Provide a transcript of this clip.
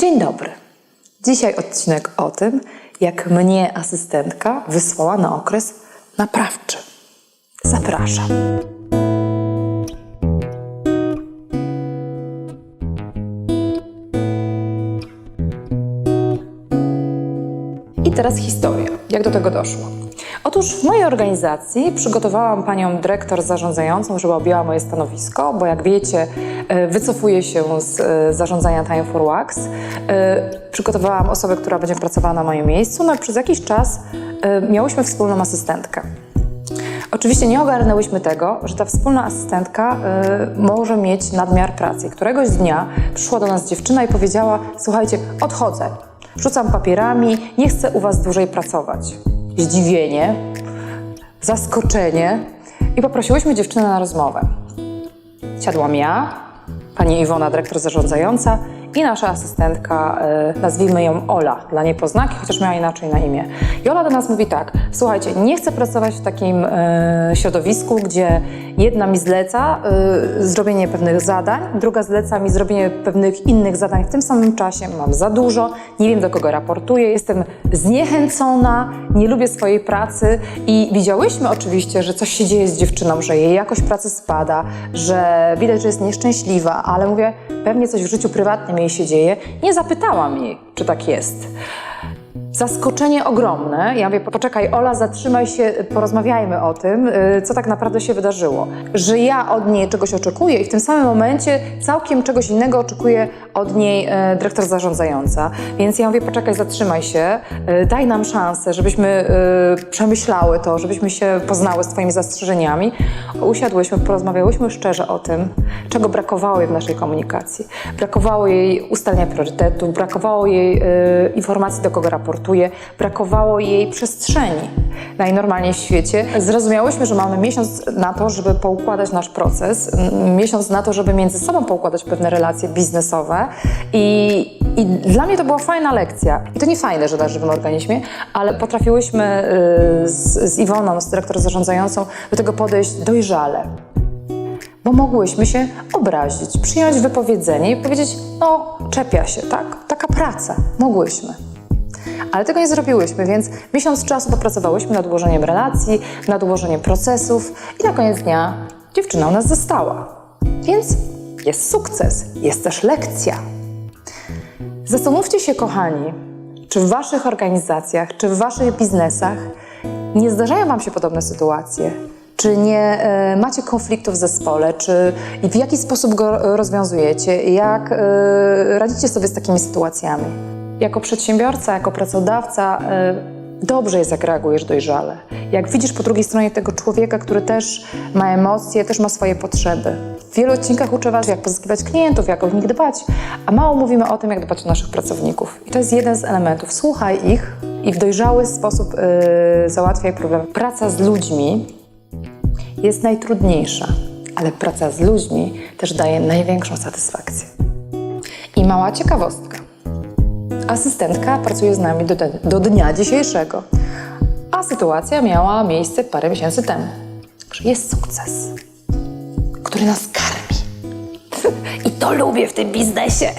Dzień dobry. Dzisiaj odcinek o tym, jak mnie asystentka wysłała na okres naprawczy. Zapraszam. I teraz historia. Jak do tego doszło? Otóż w mojej organizacji przygotowałam panią dyrektor zarządzającą, żeby objęła moje stanowisko, bo jak wiecie, wycofuję się z zarządzania Time for Wax. Przygotowałam osobę, która będzie pracowała na moim miejscu, no i przez jakiś czas miałyśmy wspólną asystentkę. Oczywiście nie ogarnęłyśmy tego, że ta wspólna asystentka może mieć nadmiar pracy. Któregoś dnia przyszła do nas dziewczyna i powiedziała: słuchajcie, odchodzę, rzucam papierami, nie chcę u was dłużej pracować. Zdziwienie, zaskoczenie i poprosiłyśmy dziewczynę na rozmowę. Siadłam ja, pani Iwona, dyrektor zarządzająca i nasza asystentka, nazwijmy ją Ola, dla niepoznaki, chociaż miała inaczej na imię. I Ola do nas mówi tak: słuchajcie, nie chcę pracować w takim środowisku, gdzie jedna mi zleca zrobienie pewnych zadań, druga zleca mi zrobienie pewnych innych zadań w tym samym czasie, mam za dużo, nie wiem, do kogo raportuję, jestem zniechęcona, nie lubię swojej pracy i widziałyśmy oczywiście, że coś się dzieje z dziewczyną, że jej jakość pracy spada, że widać, że jest nieszczęśliwa, ale mówię, pewnie coś w życiu prywatnym jej się dzieje. Nie zapytałam jej, czy tak jest. Zaskoczenie ogromne. Ja mówię, poczekaj Ola, zatrzymaj się, porozmawiajmy o tym, co tak naprawdę się wydarzyło. Że ja od niej czegoś oczekuję i w tym samym momencie całkiem czegoś innego oczekuje od niej dyrektor zarządzająca. Więc ja mówię, poczekaj, zatrzymaj się, daj nam szansę, żebyśmy przemyślały to, żebyśmy się poznały z twoimi zastrzeżeniami. Usiadłyśmy, porozmawiałyśmy szczerze o tym, czego brakowało jej w naszej komunikacji. Brakowało jej ustalenia priorytetów, brakowało jej informacji, do kogo raportuje, brakowało jej przestrzeni najnormalniej w świecie. Zrozumiałyśmy, że mamy miesiąc na to, żeby poukładać nasz proces, miesiąc na to, żeby między sobą poukładać pewne relacje biznesowe i dla mnie to była fajna lekcja. I to nie fajne, że na żywym organizmie, ale potrafiłyśmy z Iwoną, z dyrektorem zarządzającą do tego podejść dojrzale. Bo mogłyśmy się obrazić, przyjąć wypowiedzenie i powiedzieć, no czepia się, tak? Taka praca. Mogłyśmy. Ale tego nie zrobiłyśmy, więc miesiąc czasu popracowałyśmy nad ułożeniem relacji, nad ułożeniem procesów i na koniec dnia dziewczyna u nas została. Więc jest sukces, jest też lekcja. Zastanówcie się, kochani, czy w waszych organizacjach, czy w waszych biznesach nie zdarzają wam się podobne sytuacje? Czy nie macie konfliktu w zespole? Czy w jaki sposób go rozwiązujecie? Jak radzicie sobie z takimi sytuacjami? Jako przedsiębiorca, jako pracodawca dobrze jest, jak reagujesz dojrzale. Jak widzisz po drugiej stronie tego człowieka, który też ma emocje, też ma swoje potrzeby. W wielu odcinkach uczę was, jak pozyskiwać klientów, jak o nich dbać, a mało mówimy o tym, jak dbać o naszych pracowników. I to jest jeden z elementów. Słuchaj ich i w dojrzały sposób załatwiaj problemy. Praca z ludźmi jest najtrudniejsza, ale praca z ludźmi też daje największą satysfakcję. I mała ciekawostka. Asystentka pracuje z nami do dnia dzisiejszego, a sytuacja miała miejsce parę miesięcy temu. Także jest sukces, który nas karmi. I to lubię w tym biznesie.